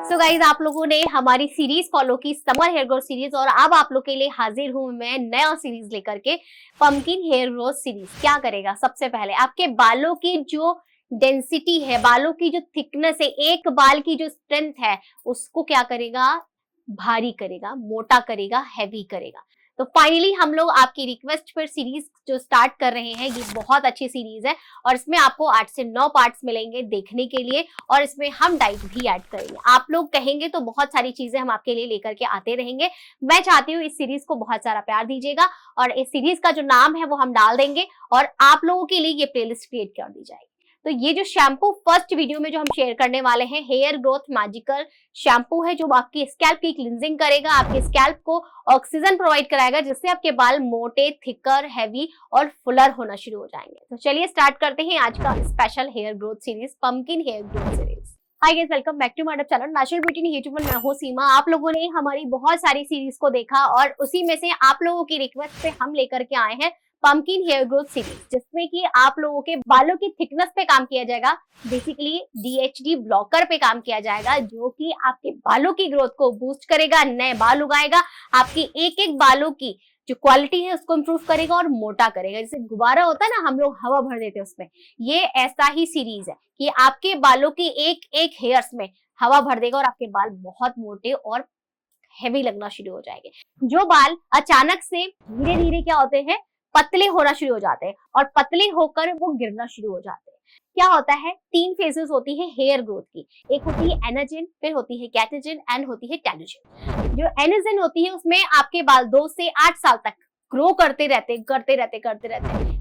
So guys, आप लोगों ने हमारी सीरीज फॉलो की, समर हेयर ग्रोथ सीरीज, और अब आप लोग के लिए हाजिर हूं मैं नया सीरीज लेकर के, पंपकिन हेयर ग्रोथ सीरीज। क्या करेगा? सबसे पहले आपके बालों की जो डेंसिटी है, बालों की जो थिकनेस है, एक बाल की जो स्ट्रेंथ है, उसको क्या करेगा? भारी करेगा, मोटा करेगा, हैवी करेगा। तो फाइनली हम लोग आपकी रिक्वेस्ट पर सीरीज जो स्टार्ट कर रहे हैं, ये बहुत अच्छी सीरीज है और इसमें आपको 8 से 9 पार्ट्स मिलेंगे देखने के लिए, और इसमें हम डाइट भी ऐड करेंगे। आप लोग कहेंगे तो बहुत सारी चीजें हम आपके लिए लेकर के आते रहेंगे। मैं चाहती हूँ इस सीरीज को बहुत सारा प्यार दीजिएगा, और इस सीरीज का जो नाम है वो हम डाल देंगे और आप लोगों के लिए ये प्लेलिस्ट क्रिएट कर दी जाएगी। तो ये जो शैम्पू फर्स्ट वीडियो में जो हम शेयर करने वाले हैं, हेयर ग्रोथ मैजिकल शैम्पू है, जो आपकी स्कैल्प की क्लींजिंग करेगा, आपके स्कैल्प को ऑक्सीजन प्रोवाइड कराएगा, जिससे आपके बाल मोटे, थिकर, हैवी और फुलर होना शुरू हो जाएंगे। तो चलिए स्टार्ट करते हैं आज का special hair growth series, pumpkin hair growth series. Hi guys, welcome back to my channel natural beauty in YouTube पर। मैं हूं सीमा। आप लोगों ने हमारी बहुत सारी सीरीज को देखा और उसी में से आप लोगों की रिक्वेस्ट पे हम लेकर के आए हैं पंपकिन हेयर ग्रोथ सीरीज, जिसमें कि आप लोगों के बालों की थिकनेस पे काम किया जाएगा। बेसिकली डीएचडी ब्लॉकर पे काम किया जाएगा, जो कि आपके बालों की ग्रोथ को बूस्ट करेगा, नए बाल उगाएगा, आपकी एक एक बालों की जो क्वालिटी है उसको इंप्रूव करेगा और मोटा करेगा। जैसे गुब्बारा होता है ना, हम लोग हवा भर देते हैं उसमें, ये ऐसा ही सीरीज है कि आपके बालों की एक एक हेयर्स में हवा भर देगा और आपके बाल बहुत मोटे और हैवी लगना शुरू हो जाएंगे। जो बाल अचानक से धीरे धीरे क्या होते हैं, पतले होना शुरू हो जाते हैं, और पतले होकर वो गिरना शुरू हो जाते हैं। क्या होता है? 3 फेजेस होती है हेयर ग्रोथ की। एक होती है एनाजेन, फिर होती है कैटेजन एंड होती है टेलोजन। जो एनाजेन होती है उसमें आपके बाल 2 से 8 साल तक ग्रो करते रहते।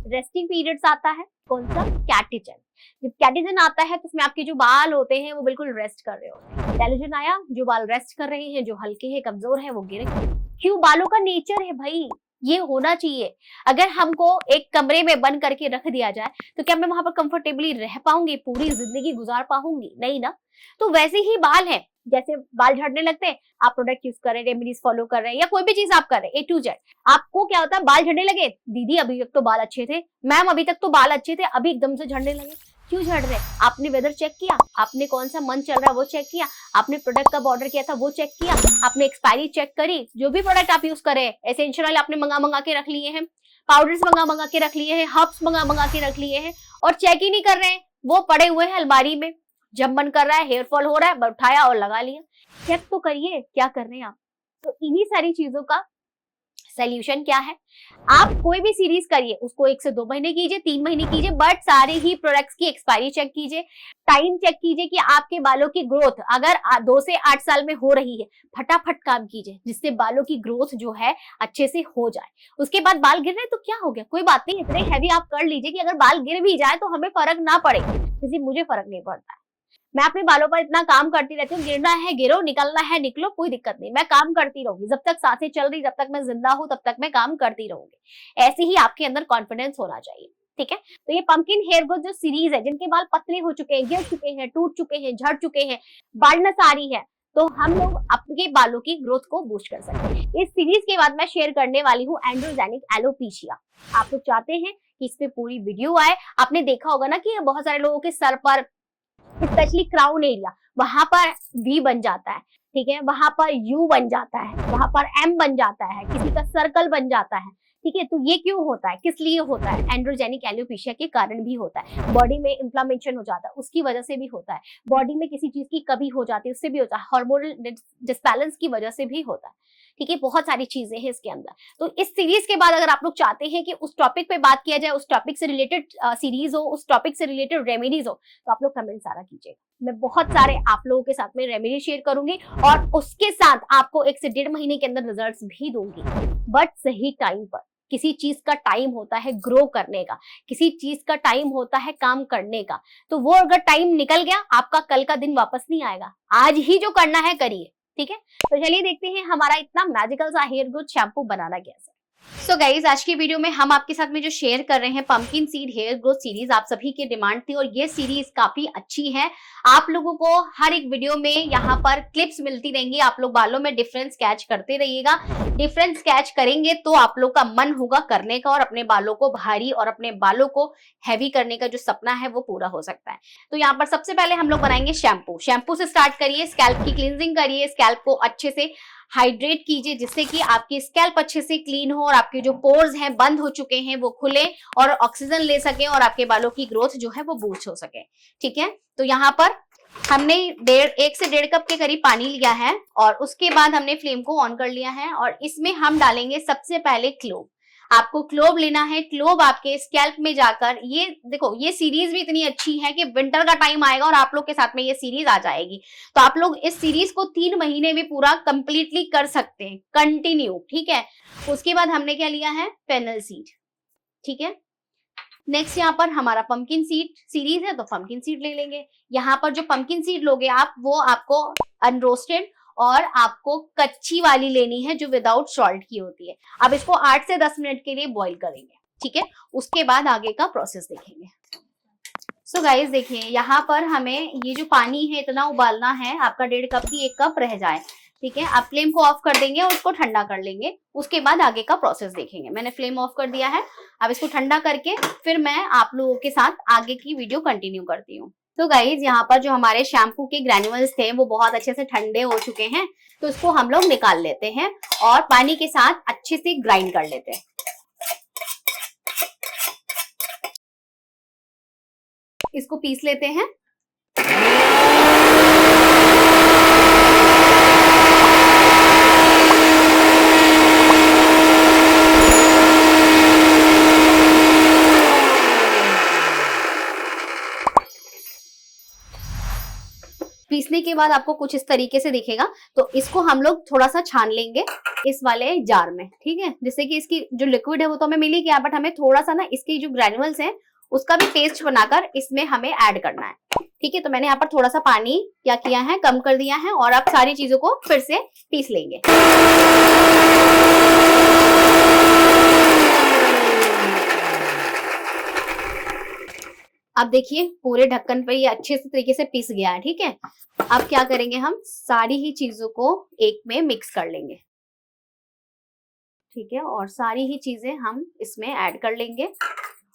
रेस्टिंग पीरियड्स आता है कौन सा? कैटेजन। जब कैटेजन आता है तो उसमें आपके जो बाल होते हैं वो बिल्कुल रेस्ट कर रहे होते हैं। टेलोजन आया, जो बाल रेस्ट कर रहे हैं, जो हल्के हैं, कमजोर है, वो गिरेंगे। क्यों? बालों का नेचर है भाई, ये होना चाहिए। अगर हमको एक कमरे में बंद करके रख दिया जाए तो क्या मैं वहां पर कंफर्टेबली रह पाऊंगी, पूरी जिंदगी गुजार पाऊंगी? नहीं ना। तो वैसे ही बाल है, जैसे बाल झड़ने लगते हैं, आप प्रोडक्ट यूज कर रहे हैं, रेमेडीज फॉलो कर रहे हैं, या कोई भी चीज आप कर रहे हैं, A to Z, आपको क्या होता है? बाल झड़ने लगे, दीदी अभी तक तो बाल अच्छे थे, मैम अभी तक तो बाल अच्छे थे, अभी एकदम से झड़ने लगे। क्यों झड़ रहे? आपने वेदर चेक किया, आपने कौन सा मंथ चल रहा है वो चेक किया, आपने प्रोडक्ट कब ऑर्डर किया था वो चेक किया, आपने एक्सपायरी चेक करी। जो भी प्रोडक्ट आप यूज करें, एसेंशियल ऑयल आपने मंगा के रख लिए हैं, पाउडर्स मंगा के रख लिए हैं, हर्ब्स मंगा के रख लिए हैं, और चेक ही नहीं कर रहे हैं, वो पड़े हुए हैं अलमारी में। जब मन कर रहा है, हेयर फॉल हो रहा है, उठाया और लगा लिया। चेक तो करिए क्या कर रहे हैं आप। तो इन्हीं सारी चीजों का सोल्यूशन क्या है? आप कोई भी सीरीज करिए, उसको 1 से 2 महीने कीजिए, 3 महीने कीजिए, बट सारे ही प्रोडक्ट्स की एक्सपायरी चेक कीजिए, टाइम चेक कीजिए कि आपके बालों की ग्रोथ अगर 2 से 8 साल में हो रही है, फटाफट काम कीजिए जिससे बालों की ग्रोथ जो है अच्छे से हो जाए। उसके बाद बाल गिर रहे तो क्या हो गया, कोई बात नहीं, इतने हैवी आप कर लीजिए कि अगर बाल गिर भी जाए तो हमें फर्क ना पड़े। किसी मुझे फर्क नहीं पड़ता है, मैं अपने बालों पर इतना काम करती रहती हूँ, गिरना है गिरो, निकलना है निकलो, कोई दिक्कत नहीं, मैं काम करती रहूंगी। जब तक सांसें चल रही, जब तक मैं जिंदा हूं, तब तक मैं काम करती रहूंगी। ऐसे ही आपके अंदर कॉन्फिडेंस होना चाहिए, ठीक है। तो ये पंपकिन हेयर ग्रोथ जो सीरीज है, जिनके बाल पतले हो चुके हैं, गिर चुके हैं, टूट चुके हैं, झड़ चुके हैं, बालनेस आ रही है, तो हम लोग आपके बालों की ग्रोथ को बूस्ट कर सकते हैं। इस सीरीज के बाद मैं शेयर करने वाली हूँ एंड्रोजेनिक एलोपेशिया। आप लोग चाहते हैं कि इस पे पूरी वीडियो आए। आपने देखा होगा ना कि बहुत सारे लोगों के सर पर, स्पेशली क्राउन एरिया, वहां पर V बन जाता है, ठीक है, वहां पर U बन जाता है, वहां पर M बन जाता है, किसी का सर्कल बन जाता है, ठीक है। तो ये क्यों होता है, किस लिए होता है? एंड्रोजेनिक एलोपेशिया के कारण भी होता है। बॉडी में इंफ्लेमेशन हो जाता है, उसकी वजह से भी होता है। बॉडी में किसी चीज की कमी हो जाती है, उससे भी होता है। हार्मोनल डिसबैलेंस की वजह से भी होता है, ठीक है। बहुत सारी चीजें हैं इसके अंदर। तो इस सीरीज के बाद अगर आप लोग चाहते हैं कि उस टॉपिक पे बात किया जाए, उस टॉपिक से रिलेटेड सीरीज हो, उस टॉपिक से रिलेटेड रेमेडीज हो, तो आप लोग कमेंट सारा कीजिएगा। मैं बहुत सारे आप लोगों के साथ में रेमेडी शेयर करूंगी, और उसके साथ आपको 1 से 1.5 महीने के अंदर रिजल्ट्स भी दूंगी, बट सही टाइम पर। किसी चीज का टाइम होता है ग्रो करने का, किसी चीज का टाइम होता है काम करने का। तो वो अगर टाइम निकल गया, आपका कल का दिन वापस नहीं आएगा। आज ही जो करना है करिए, ठीक है। तो चलिए देखते हैं हमारा इतना मैजिकल सा हेयर ग्रोथ शैम्पू बनाना कैसे। सो गाइज, आज की वीडियो में हम आपके साथ में जो शेयर कर रहे हैं pumpkin seed hair growth series, आप सभी की डिमांड थी और ये सीरीज काफी अच्छी है। आप लोगों को हर एक वीडियो में यहाँ पर क्लिप्स मिलती रहेंगी, आप लोग बालों में डिफरेंस कैच करते रहिएगा। डिफरेंस कैच करेंगे तो आप लोग का मन होगा करने का और अपने बालों को भारी और अपने बालों को हैवी करने का जो सपना है वो पूरा हो सकता है। तो यहाँ पर सबसे पहले हम लोग बनाएंगे शैम्पू। शैम्पू से स्टार्ट करिए, स्कैल्प की क्लींजिंग करिए, स्कैल्प को अच्छे से हाइड्रेट कीजिए जिससे कि आपकी स्कैल्प अच्छे से क्लीन हो और आपके जो पोर्स हैं बंद हो चुके हैं वो खुले और ऑक्सीजन ले सके और आपके बालों की ग्रोथ जो है वो बूस्ट हो सके। ठीक है, तो यहाँ पर हमने 1 से 1.5 कप के करीब पानी लिया है और उसके बाद हमने फ्लेम को ऑन कर लिया है और इसमें हम डालेंगे सबसे पहले क्लोव। आपको क्लोव लेना है। क्लोव आपके स्कैल्प में जाकर, ये देखो ये सीरीज भी इतनी अच्छी है कि विंटर का टाइम आएगा और आप लोग के साथ में ये सीरीज आ जाएगी, तो आप लोग इस सीरीज को 3 महीने में पूरा कंप्लीटली कर सकते हैं कंटिन्यू। ठीक है, उसके बाद हमने क्या लिया है, फेनल सीड। ठीक है, नेक्स्ट यहाँ पर हमारा पंपकिन सीड सीरीज है तो पंपकिन सीड ले लेंगे। यहाँ पर जो पंपकिन सीड लोगे आप, वो आपको अनरोस्टेड और आपको कच्ची वाली लेनी है जो विदाउट सॉल्ट की होती है। अब इसको 8 से 10 मिनट के लिए बॉईल करेंगे। ठीक है, उसके बाद आगे का प्रोसेस देखेंगे। सो गाइस देखिए, यहाँ पर हमें ये जो पानी है इतना उबालना है, आपका 1.5 कप की 1 कप रह जाए। ठीक है, आप फ्लेम को ऑफ कर देंगे और उसको ठंडा कर लेंगे, उसके बाद आगे का प्रोसेस देखेंगे। मैंने फ्लेम ऑफ कर दिया है, अब इसको ठंडा करके फिर मैं आप लोगों के साथ आगे की वीडियो कंटिन्यू करती हूँ। तो गाइज यहाँ पर जो हमारे शैम्पू के ग्रैन्युअल्स थे वो बहुत अच्छे से ठंडे हो चुके हैं, तो इसको हम लोग निकाल लेते हैं और पानी के साथ अच्छे से ग्राइंड कर लेते हैं। इसको पीस लेते हैं। पीसने के बाद आपको कुछ इस तरीके से दिखेगा, तो इसको हम लोग थोड़ा सा छान लेंगे इस वाले जार में। ठीक है, जिससे कि इसकी जो लिक्विड है वो तो हमें मिल ही गया, बट हमें थोड़ा सा ना इसकी जो ग्रैन्युअल्स हैं उसका भी पेस्ट बनाकर इसमें हमें ऐड करना है। ठीक है, तो मैंने यहाँ पर थोड़ा सा पानी क्या किया है, कम कर दिया है और अब सारी चीजों को फिर से पीस लेंगे। अब देखिए पूरे ढक्कन पे ये अच्छे से तरीके से पिस गया है। ठीक है, अब क्या करेंगे, हम सारी ही चीजों को एक में मिक्स कर लेंगे। ठीक है, और सारी ही चीजें हम इसमें ऐड कर लेंगे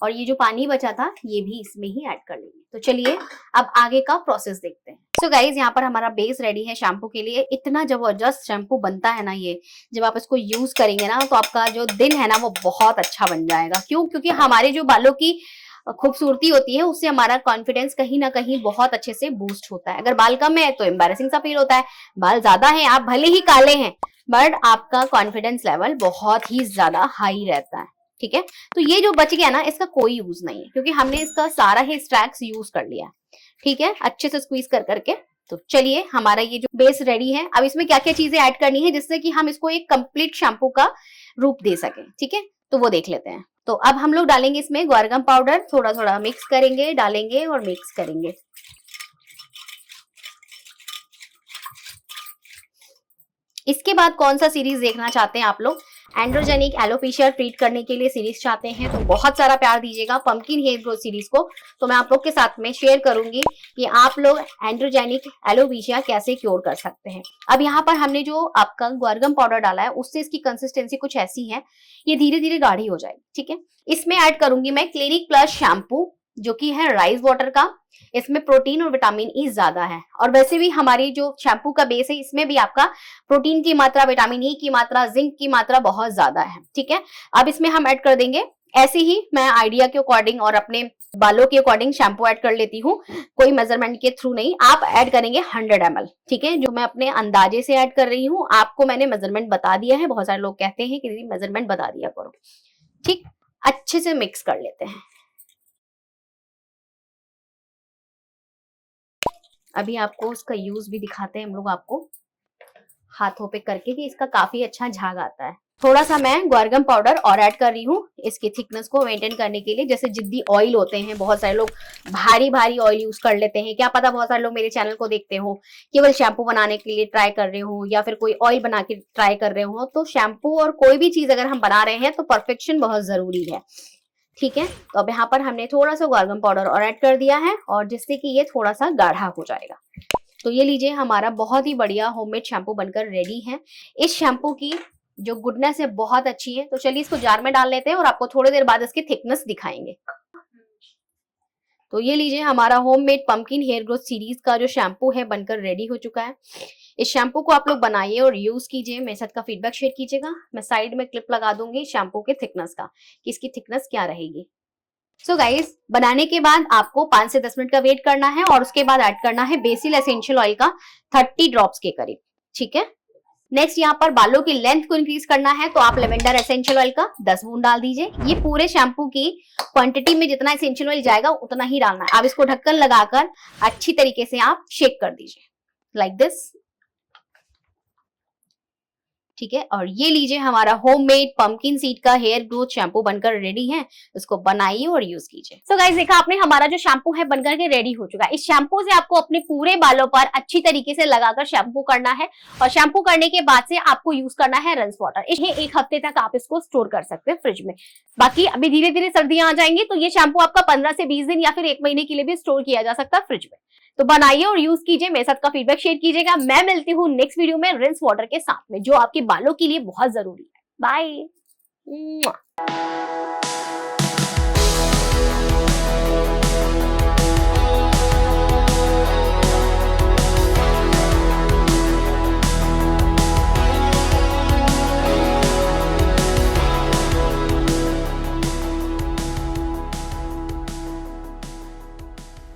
और ये जो पानी बचा था ये भी इसमें ही ऐड कर लेंगे। तो चलिए अब आगे का प्रोसेस देखते हैं। सो गाइज, यहाँ पर हमारा बेस रेडी है शैम्पू के लिए। इतना जबरदस्त शैम्पू बनता है ना ये, जब आप इसको यूज करेंगे ना तो आपका जो दिन है ना वो बहुत अच्छा बन जाएगा। क्यों? क्योंकि हमारे जो बालों की खूबसूरती होती है उससे हमारा कॉन्फिडेंस कहीं ना कहीं बहुत अच्छे से बूस्ट होता है। अगर बाल कम है तो एम्बैरेसिंग सा फील होता है, बाल ज्यादा है, आप भले ही काले हैं बट आपका कॉन्फिडेंस लेवल बहुत ही ज्यादा हाई रहता है। ठीक है, तो ये जो बच गया ना इसका कोई यूज नहीं है क्योंकि हमने इसका सारा ही एक्सट्रैक्ट यूज कर लिया। ठीक है, अच्छे से स्क्वीज कर करके। तो चलिए हमारा ये जो बेस रेडी है, अब इसमें क्या क्या चीजें ऐड करनी है जिससे कि हम इसको एक कंप्लीट शैम्पू का रूप दे सके। ठीक है, तो वो देख लेते हैं। तो अब हम लोग डालेंगे इसमें ग्वारगम पाउडर, थोड़ा थोड़ा मिक्स करेंगे, डालेंगे और मिक्स करेंगे। इसके बाद कौन सा सीरीज देखना चाहते हैं आप लोग? एंड्रोजेनिक एलोपेशिया ट्रीट करने के लिए सीरीज चाहते हैं तो बहुत सारा प्यार दीजिएगा पंपकिन हेयर ग्रोथ सीरीज को। तो मैं आप लोग के साथ में शेयर करूंगी कि आप लोग एंड्रोजेनिक एलोपेशिया कैसे क्योर कर सकते हैं। अब यहाँ पर हमने जो आपका ग्वारगम पाउडर डाला है उससे इसकी कंसिस्टेंसी कुछ ऐसी है, ये धीरे धीरे गाढ़ी हो जाएगी। ठीक है, इसमें ऐड करूंगी मैं क्लिनिक प्लस शैम्पू जो कि है राइस वाटर का। इसमें प्रोटीन और विटामिन ई ज्यादा है और वैसे भी हमारी जो शैम्पू का बेस है इसमें भी आपका प्रोटीन की मात्रा, विटामिन ई की मात्रा, जिंक की मात्रा बहुत ज्यादा है। ठीक है, अब इसमें हम ऐड कर देंगे ऐसे ही, मैं आइडिया के अकॉर्डिंग और अपने बालों के अकॉर्डिंग शैम्पू ऐड कर लेती हूँ, कोई मेजरमेंट के थ्रू नहीं। आप ऐड करेंगे 100 ml। ठीक है, जो मैं अपने अंदाजे से ऐड कर रही हूँ, आपको मैंने मेजरमेंट बता दिया है। बहुत सारे लोग कहते हैं कि दीदी मेजरमेंट बता दिया करो। ठीक, अच्छे से मिक्स कर लेते हैं। अभी आपको उसका यूज भी दिखाते हैं हम लोग आपको हाथों पे करके कि इसका काफी अच्छा झाग आता है। थोड़ा सा मैं ग्वारगम पाउडर और ऐड कर रही हूँ इसकी थिकनेस को मेंटेन करने के लिए। जैसे जिद्दी ऑयल होते हैं, बहुत सारे लोग भारी भारी ऑयल यूज कर लेते हैं, क्या पता बहुत सारे लोग मेरे चैनल को देखते हो केवल शैम्पू बनाने के लिए ट्राई कर रहे हो या फिर कोई ऑयल बना के ट्राई कर रहे हो। तो शैम्पू और कोई भी चीज अगर हम बना रहे हैं तो परफेक्शन बहुत जरूरी है, ठीक है। तो अब यहाँ पर हमने थोड़ा सा ग्वारगम पाउडर और ऐड कर दिया है, और जिससे कि ये थोड़ा सा गाढ़ा हो जाएगा। तो ये लीजिए, हमारा बहुत ही बढ़िया होममेड शैम्पू बनकर रेडी है। इस शैम्पू की जो गुडनेस है बहुत अच्छी है। तो चलिए इसको जार में डाल लेते हैं और आपको थोड़ी देर बाद इसकी थिकनेस दिखाएंगे। तो ये लीजिए, हमारा homemade pumpkin hair growth series का जो शैम्पू है बनकर रेडी हो चुका है। इस शैम्पू को आप लोग बनाइए और यूज कीजिए, मेरे साथ का फीडबैक शेयर कीजिएगा। मैं साइड में क्लिप लगा दूंगी शैम्पू के थिकनेस का कि इसकी थिकनेस क्या रहेगी। सो गाइस, बनाने के बाद आपको 5 से 10 मिनट का वेट करना है और उसके बाद ऐड करना है बेसिल एसेंशियल ऑयल का 30 ड्रॉप्स के करीब, ठीक है। नेक्स्ट यहाँ पर बालों की लेंथ को इंक्रीज करना है तो आप लेवेंडर एसेंशियल ऑयल का 10 बूंद डाल दीजिए। ये पूरे शैम्पू की क्वांटिटी में जितना एसेंशियल ऑयल जाएगा उतना ही डालना है। अब इसको ढक्कन लगाकर अच्छी तरीके से आप शेक कर दीजिए लाइक दिस, ठीक है। और ये लीजिए, हमारा होममेड पंपकिन सीड का हेयर ग्रोथ शैम्पू बनकर रेडी है। इसको बनाइए और यूज कीजिए। सो गाइस, देखा आपने, हमारा जो शैम्पू है बनकर के रेडी हो चुका है। इस शैम्पू से आपको अपने पूरे बालों पर अच्छी तरीके से लगाकर शैम्पू करना है, और शैम्पू करने के बाद से आपको यूज करना है रिंस वाटर। इसे 1 हफ्ते तक आप इसको स्टोर कर सकते हैं फ्रिज में। बाकी अभी धीरे धीरे सर्दियां आ जाएंगी तो ये शैम्पू आपका 15 से 20 दिन या फिर 1 महीने के लिए भी स्टोर किया जा सकता है फ्रिज में। तो बनाइए और यूज कीजिए, मेरे साथ का फीडबैक शेयर कीजिएगा। मैं मिलती हूँ नेक्स्ट वीडियो में रिंस वाटर के साथ में, जो आपके बालों के लिए बहुत जरूरी है। बाय।